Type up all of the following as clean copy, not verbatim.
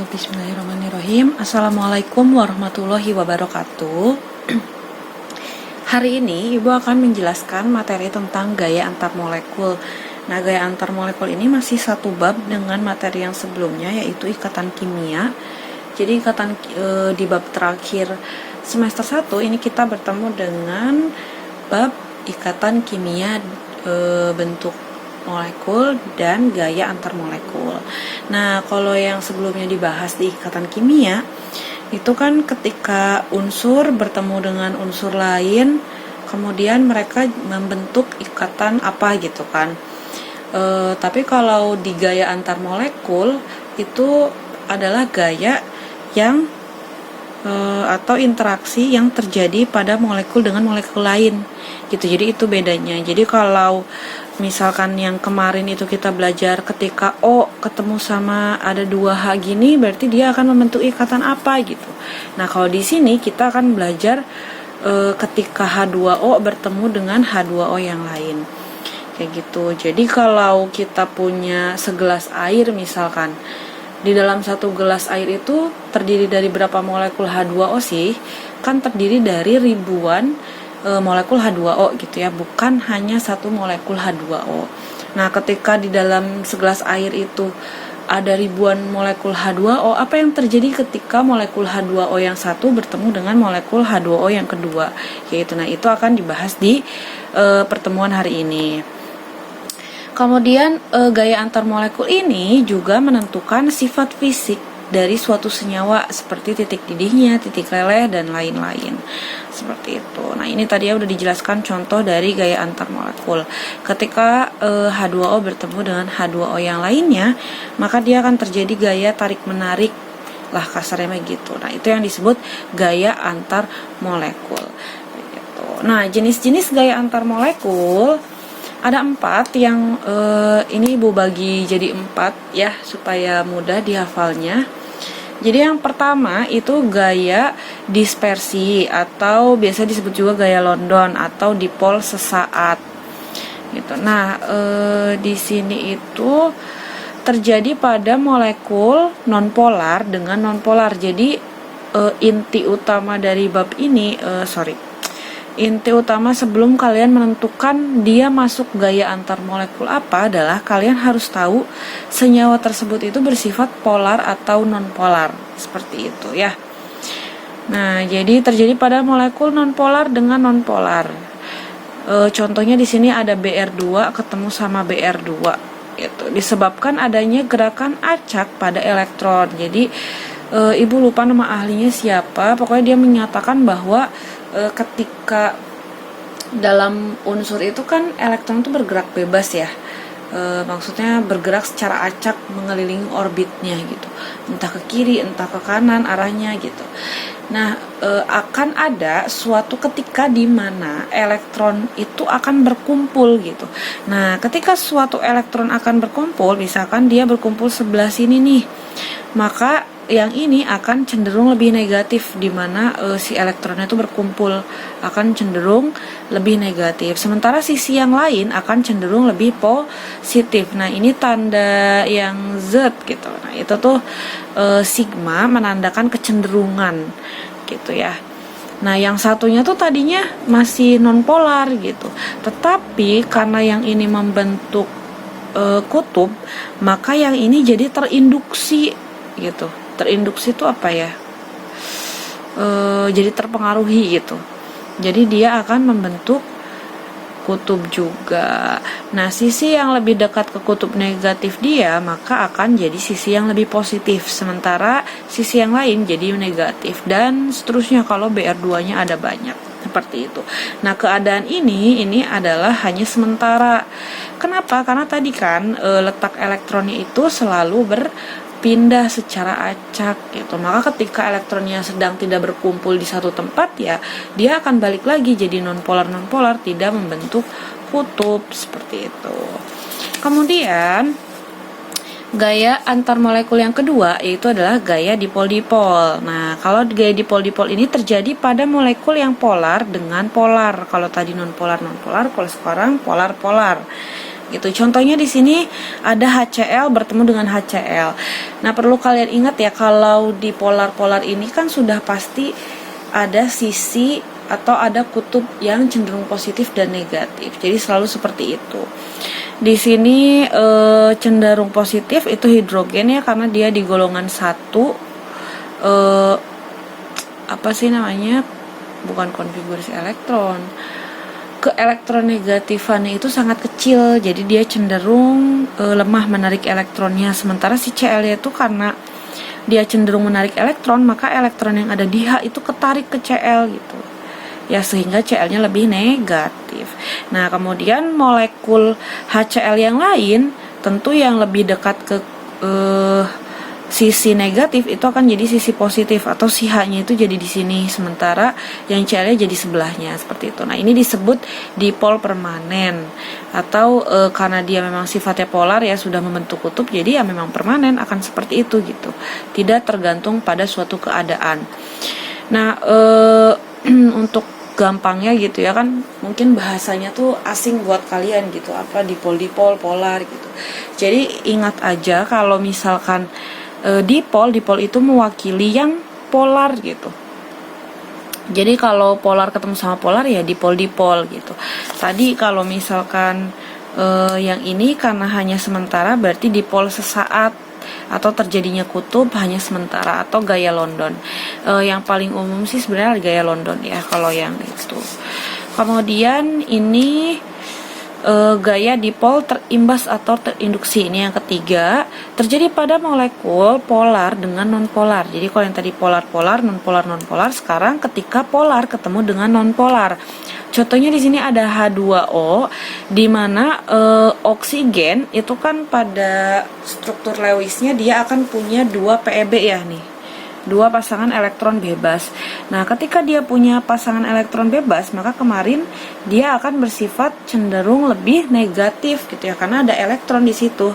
Bismillahirrahmanirrahim. Assalamualaikum warahmatullahi wabarakatuh. Hari ini Ibu akan menjelaskan materi tentang gaya antar molekul. Nah, gaya antar molekul ini masih satu bab dengan materi yang sebelumnya, yaitu ikatan kimia. Jadi di bab terakhir semester 1 ini kita bertemu dengan bab ikatan kimia bentuk molekul dan gaya antar molekul. Nah, kalau yang sebelumnya dibahas di ikatan kimia, itu kan ketika unsur bertemu dengan unsur lain, kemudian mereka membentuk ikatan apa gitu kan. Tapi kalau di gaya antar molekul, itu adalah gaya yang atau interaksi yang terjadi pada molekul dengan molekul lain gitu. Jadi itu bedanya. Jadi kalau misalkan yang kemarin itu kita belajar ketika O ketemu sama ada 2H gini, berarti dia akan membentuk ikatan apa gitu. Nah, kalau di sini kita akan belajar ketika H2O bertemu dengan H2O yang lain kayak gitu. Jadi kalau kita punya segelas air misalkan, di dalam satu gelas air itu terdiri dari berapa molekul H2O sih? Kan terdiri dari ribuan molekul H2O gitu ya, bukan hanya satu molekul H2O. Nah, ketika di dalam segelas air itu ada ribuan molekul H2O, apa yang terjadi ketika molekul H2O yang satu bertemu dengan molekul H2O yang kedua? Yaitu, nah itu akan dibahas di pertemuan hari ini. Kemudian gaya antar molekul ini juga menentukan sifat fisik dari suatu senyawa seperti titik didihnya, titik leleh, dan lain-lain. Seperti itu. Nah, ini tadi udah dijelaskan contoh dari gaya antar molekul. Ketika H2O bertemu dengan H2O yang lainnya, maka dia akan terjadi gaya tarik-menarik lah kasarnya begitu. Nah, itu yang disebut gaya antar molekul. Nah, jenis-jenis gaya antar molekul ada 4 yang ini Ibu bagi jadi 4 ya supaya mudah dihafalnya. Jadi yang pertama itu gaya dispersi atau biasa disebut juga gaya London atau dipol sesaat gitu. Nah, di sini itu terjadi pada molekul nonpolar dengan nonpolar. Jadi inti utama dari bab ini inti utama sebelum kalian menentukan dia masuk gaya antar molekul apa adalah kalian harus tahu senyawa tersebut itu bersifat polar atau nonpolar, seperti itu ya. Nah, jadi terjadi pada molekul nonpolar dengan nonpolar. Contohnya di sini ada Br2 ketemu sama Br2. Itu disebabkan adanya gerakan acak pada elektron. Jadi Ibu lupa nama ahlinya siapa, pokoknya dia menyatakan bahwa ketika dalam unsur itu kan elektron itu bergerak bebas ya, maksudnya bergerak secara acak mengelilingi orbitnya gitu, entah ke kiri entah ke kanan arahnya gitu. Nah, akan ada suatu ketika di mana elektron itu akan berkumpul gitu. Nah, ketika suatu elektron akan berkumpul, misalkan dia berkumpul sebelah sini nih, maka yang ini akan cenderung lebih negatif, di mana si elektronnya itu berkumpul akan cenderung lebih negatif, sementara sisi yang lain akan cenderung lebih positif. Nah, ini tanda yang Z gitu. Nah, itu tuh sigma menandakan kecenderungan gitu ya. Nah, yang satunya tuh tadinya masih nonpolar gitu, tetapi karena yang ini membentuk kutub, maka yang ini jadi terinduksi gitu. Terinduksi itu apa ya? Jadi terpengaruhi gitu. Jadi dia akan membentuk kutub juga. Nah, sisi yang lebih dekat ke kutub negatif dia maka akan jadi sisi yang lebih positif, sementara sisi yang lain jadi negatif, dan seterusnya kalau Br2-nya ada banyak. Seperti itu. Nah, keadaan ini adalah hanya sementara. Kenapa? Karena tadi kan letak elektronnya itu selalu berpindah secara acak gitu. Maka ketika elektronnya sedang tidak berkumpul di satu tempat ya, dia akan balik lagi jadi nonpolar, tidak membentuk kutub seperti itu. Kemudian gaya antar molekul yang kedua yaitu adalah gaya dipol-dipol. Nah, kalau gaya dipol-dipol ini terjadi pada molekul yang polar dengan polar. Kalau tadi nonpolar, kalau sekarang polar-polar. gitu. Contohnya di sini ada HCl bertemu dengan HCl. Nah, perlu kalian ingat ya, kalau di polar-polar ini kan sudah pasti ada sisi atau ada kutub yang cenderung positif dan negatif. Jadi selalu seperti itu. Di sini cenderung positif itu hidrogen ya, karena dia di golongan 1. Apa sih namanya? Bukan konfigurasi elektron. Keelektronegatifannya itu sangat kecil, jadi dia cenderung lemah menarik elektronnya. Sementara si Cl itu karena dia cenderung menarik elektron, maka elektron yang ada di H itu ketarik ke Cl gitu ya, sehingga Cl-nya lebih negatif. Nah, kemudian molekul HCl yang lain tentu yang lebih dekat ke sisi negatif itu akan jadi sisi positif, atau si H-nya itu jadi di sini, sementara yang Cl-nya jadi sebelahnya, seperti itu. Nah, ini disebut dipol permanen, atau karena dia memang sifatnya polar ya, sudah membentuk kutub, jadi ya memang permanen akan seperti itu gitu. Tidak tergantung pada suatu keadaan. Nah, untuk gampangnya gitu ya, kan mungkin bahasanya tuh asing buat kalian gitu, apa dipol polar gitu. Jadi ingat aja kalau misalkan dipol itu mewakili yang polar gitu. Jadi kalau polar ketemu sama polar ya dipol gitu. Tadi kalau misalkan yang ini karena hanya sementara, berarti dipol sesaat, atau terjadinya kutub hanya sementara, atau gaya London. Yang paling umum sih sebenarnya gaya London ya kalau yang itu. Kemudian ini gaya dipol terimbas atau terinduksi. Ini yang ketiga, terjadi pada molekul polar dengan nonpolar. Jadi kalau yang tadi polar-polar, non-polar, sekarang ketika polar ketemu dengan nonpolar. Contohnya di sini ada H2O, di mana oksigen itu kan pada struktur Lewisnya dia akan punya 2 PeB ya nih. 2 pasangan elektron bebas. Nah, ketika dia punya pasangan elektron bebas, maka kemarin dia akan bersifat cenderung lebih negatif gitu ya, karena ada elektron di situ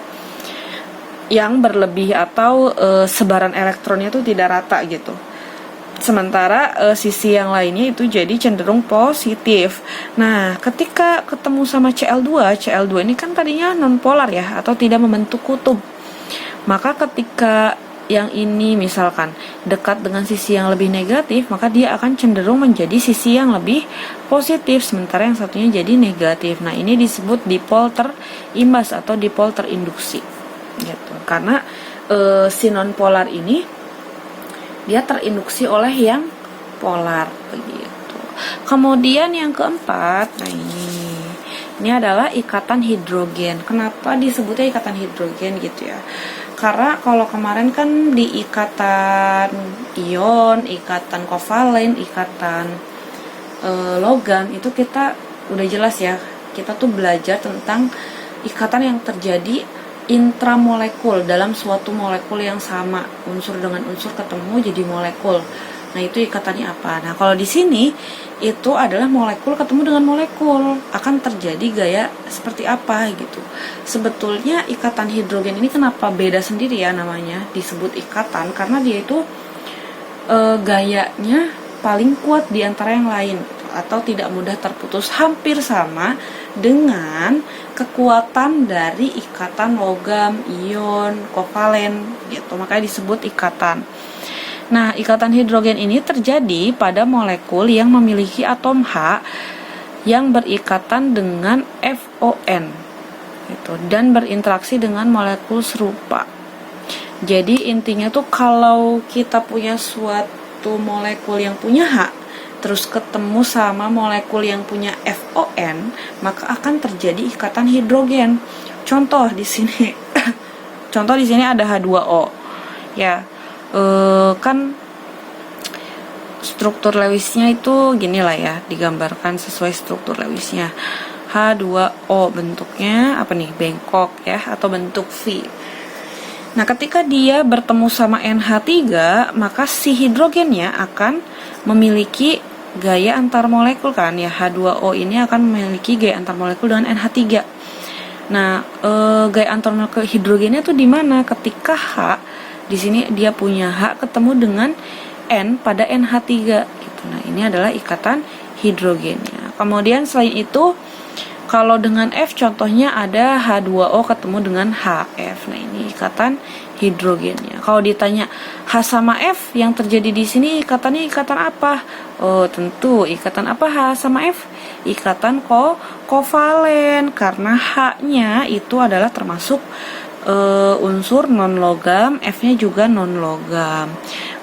yang berlebih, atau sebaran elektronnya itu tidak rata gitu. Sementara sisi yang lainnya itu jadi cenderung positif. Nah, ketika ketemu sama Cl2 ini kan tadinya nonpolar ya, atau tidak membentuk kutub. Maka ketika yang ini misalkan dekat dengan sisi yang lebih negatif, maka dia akan cenderung menjadi sisi yang lebih positif, sementara yang satunya jadi negatif. Nah, ini disebut dipol terimbas atau dipol terinduksi gitu. Karena si nonpolar ini dia terinduksi oleh yang polar begitu. Kemudian yang keempat, nah ini adalah ikatan hidrogen. Kenapa disebutnya ikatan hidrogen gitu ya? Karena kalau kemarin kan di ikatan ion, ikatan kovalen, ikatan logam itu kita udah jelas ya, kita tuh belajar tentang ikatan yang terjadi intramolekul dalam suatu molekul yang sama, unsur dengan unsur ketemu jadi molekul. Nah, itu ikatannya apa? Nah, kalau di sini itu adalah molekul ketemu dengan molekul, akan terjadi gaya seperti apa gitu. Sebetulnya ikatan hidrogen ini kenapa beda sendiri ya namanya disebut ikatan, karena dia itu gayanya paling kuat di antara yang lain gitu, atau tidak mudah terputus, hampir sama dengan kekuatan dari ikatan logam, ion, kovalen gitu. Makanya disebut ikatan. Nah, ikatan hidrogen ini terjadi pada molekul yang memiliki atom H yang berikatan dengan FON gitu, dan berinteraksi dengan molekul serupa. Jadi intinya tuh kalau kita punya suatu molekul yang punya H terus ketemu sama molekul yang punya FON, maka akan terjadi ikatan hidrogen. Contoh di sini contoh di sini ada H2O. Ya. Kan struktur Lewisnya itu gini lah ya, digambarkan sesuai struktur Lewisnya. H2O bentuknya apa nih, bengkok ya, atau bentuk V. Nah, ketika dia bertemu sama NH3, maka si hidrogennya akan memiliki gaya antar molekul kan ya. H2O ini akan memiliki gaya antar molekul dengan NH3. Nah, gaya antar molekul hidrogennya tuh di mana? Ketika H di sini dia punya H ketemu dengan N pada NH3 gitu. Nah, ini adalah ikatan hidrogennya. Kemudian selain itu, Kalau dengan F contohnya ada H2O ketemu dengan HF. Nah, ini ikatan hidrogennya. Kalau ditanya H sama F yang terjadi di sini ikatannya ikatan apa? Oh, tentu ikatan apa H sama F? Ikatan kovalen, karena H-nya itu adalah termasuk unsur non-logam, F-nya juga non-logam.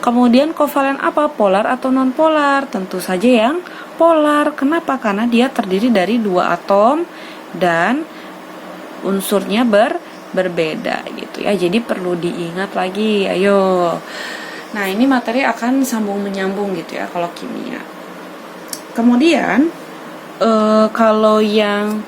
Kemudian kovalen apa? Polar atau non-polar? Tentu saja yang polar. Kenapa? Karena dia terdiri dari 2 atom dan unsurnya berbeda gitu ya. Jadi perlu diingat lagi. Ayo. Nah, ini materi akan sambung menyambung gitu ya kalau kimia. Kemudian kalau yang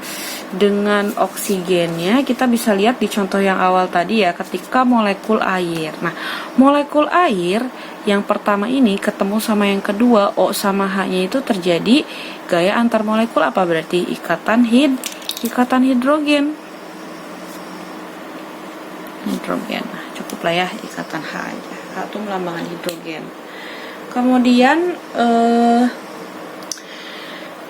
dengan oksigennya kita bisa lihat di contoh yang awal tadi ya, ketika molekul air. Nah, molekul air yang pertama ini ketemu sama yang kedua, O sama H-nya itu terjadi gaya antar molekul apa? Berarti ikatan hidrogen. Nah, cukuplah ya ikatan H aja. H itu melambangkan hidrogen. Kemudian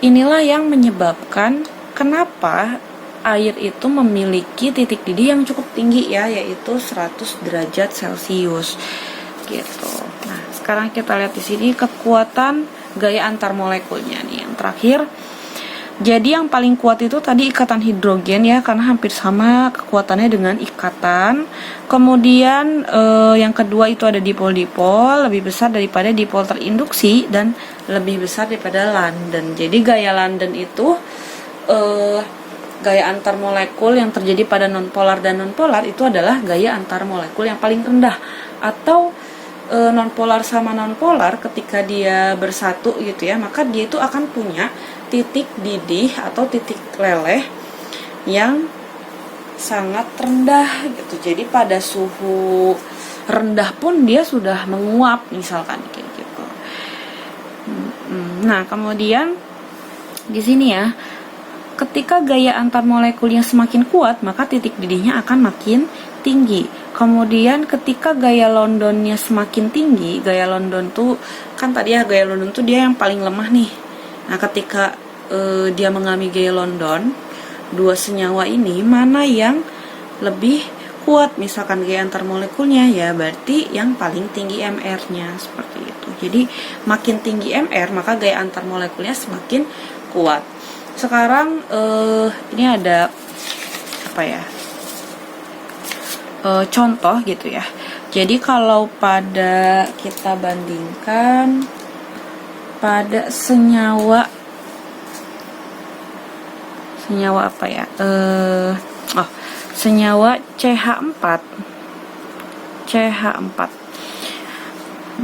inilah yang menyebabkan kenapa air itu memiliki titik didih yang cukup tinggi ya, yaitu 100 derajat Celcius gitu. Nah, sekarang kita lihat di sini kekuatan gaya antar molekulnya nih yang terakhir. Jadi yang paling kuat itu tadi ikatan hidrogen ya, karena hampir sama kekuatannya dengan ikatan. Kemudian yang kedua itu ada dipol-dipol, lebih besar daripada dipol terinduksi dan lebih besar daripada London. Jadi gaya London itu gaya antar molekul yang terjadi pada nonpolar dan nonpolar itu adalah gaya antar molekul yang paling rendah. Atau nonpolar sama nonpolar ketika dia bersatu gitu ya, maka dia itu akan punya titik didih atau titik leleh yang sangat rendah gitu. Jadi pada suhu rendah pun dia sudah menguap misalkan kayak gitu. Nah, kemudian di sini ya, ketika gaya antar molekulnya semakin kuat, maka titik didihnya akan makin tinggi. Kemudian ketika gaya Londonnya semakin tinggi, gaya London tuh kan tadi ya, gaya London tuh dia yang paling lemah nih. Nah, ketika dia mengalami gaya London, dua senyawa ini mana yang lebih kuat? Misalkan gaya antar molekulnya ya, berarti yang paling tinggi MR-nya seperti itu. Jadi makin tinggi MR, maka gaya antar molekulnya semakin kuat. Sekarang ini ada apa ya? Contoh gitu ya. Jadi kalau pada kita bandingkan pada senyawa apa ya? Senyawa CH4.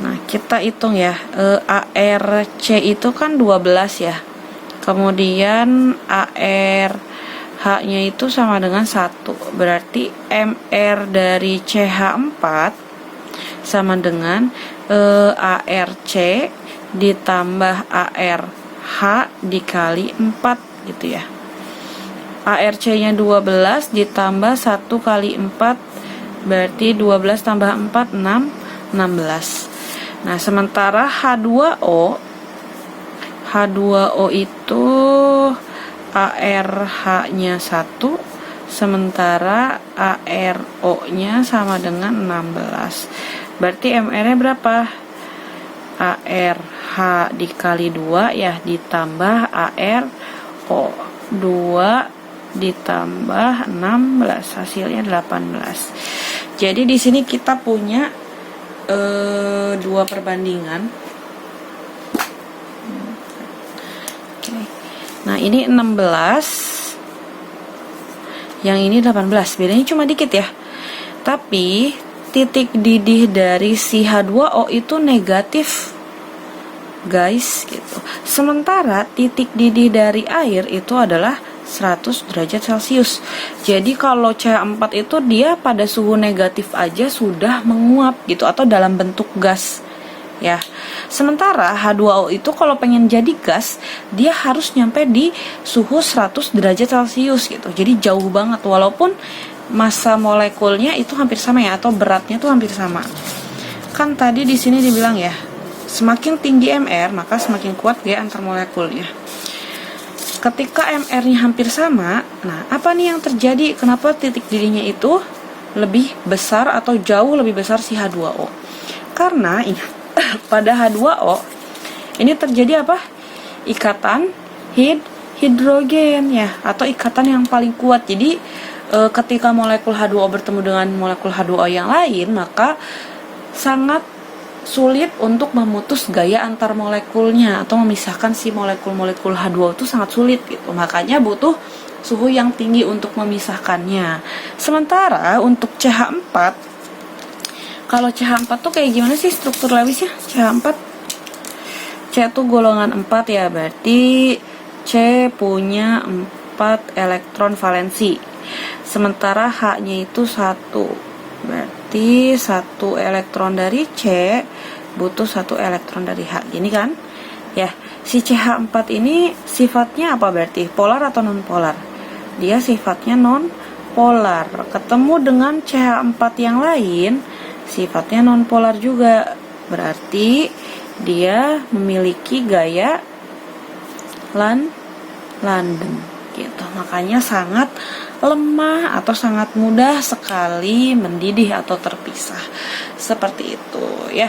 Nah, kita hitung ya. ARC itu kan 12 ya. Kemudian ARH-nya itu sama dengan 1. Berarti MR dari CH4 sama dengan ARC ditambah ARH dikali 4 gitu ya. ARC-nya 12 ditambah 1 kali 4 berarti 12 tambah 4 16. Nah, sementara H2O itu ARH-nya 1, sementara ARO-nya sama dengan 16. Berarti MR-nya berapa? ARH dikali 2 ya, ditambah ARO 2 ditambah 16, hasilnya 18. Jadi di sini kita punya dua perbandingan. Nah, ini 16, yang ini 18, bedanya cuma dikit ya. Tapi titik didih dari si H2O itu negatif, guys, gitu. Sementara titik didih dari air itu adalah 100 derajat Celcius. Jadi kalau CH4 itu dia pada suhu negatif aja sudah menguap gitu, atau dalam bentuk gas ya. Sementara H2O itu kalau pengen jadi gas, dia harus nyampe di suhu 100 derajat Celcius gitu. Jadi jauh banget, walaupun massa molekulnya itu hampir sama ya, atau beratnya tuh hampir sama. Kan tadi di sini dibilang ya, semakin tinggi MR maka semakin kuat gaya antar molekulnya. ketika MR-nya hampir sama, nah apa nih yang terjadi? Kenapa titik didihnya itu lebih besar atau jauh lebih besar si H2O? Karena ingat, pada H2O ini terjadi apa? Ikatan hidrogen ya, atau ikatan yang paling kuat. Jadi ketika molekul H2O bertemu dengan molekul H2O yang lain, maka sangat sulit untuk memutus gaya antar molekulnya atau memisahkan si molekul-molekul H2O itu sangat sulit gitu. Makanya butuh suhu yang tinggi untuk memisahkannya. Sementara untuk CH4, kalau CH4 tuh kayak gimana sih struktur Lewisnya? CH4, C itu golongan 4 ya, berarti C punya 4 elektron valensi. Sementara H-nya itu 1. Berarti 1 elektron dari C butuh 1 elektron dari H. Gini kan? Ya, si CH4 ini sifatnya apa berarti? Polar atau non polar? Dia sifatnya non polar. Ketemu dengan CH4 yang lain, sifatnya non polar juga. Berarti dia memiliki gaya London gitu. Makanya sangat lemah atau sangat mudah sekali mendidih atau terpisah. Seperti itu ya.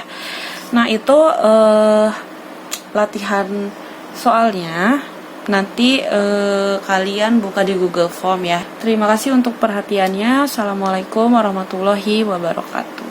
Nah, itu latihan soalnya. Nanti kalian buka di Google Form ya. Terima kasih untuk perhatiannya. Assalamualaikum warahmatullahi wabarakatuh.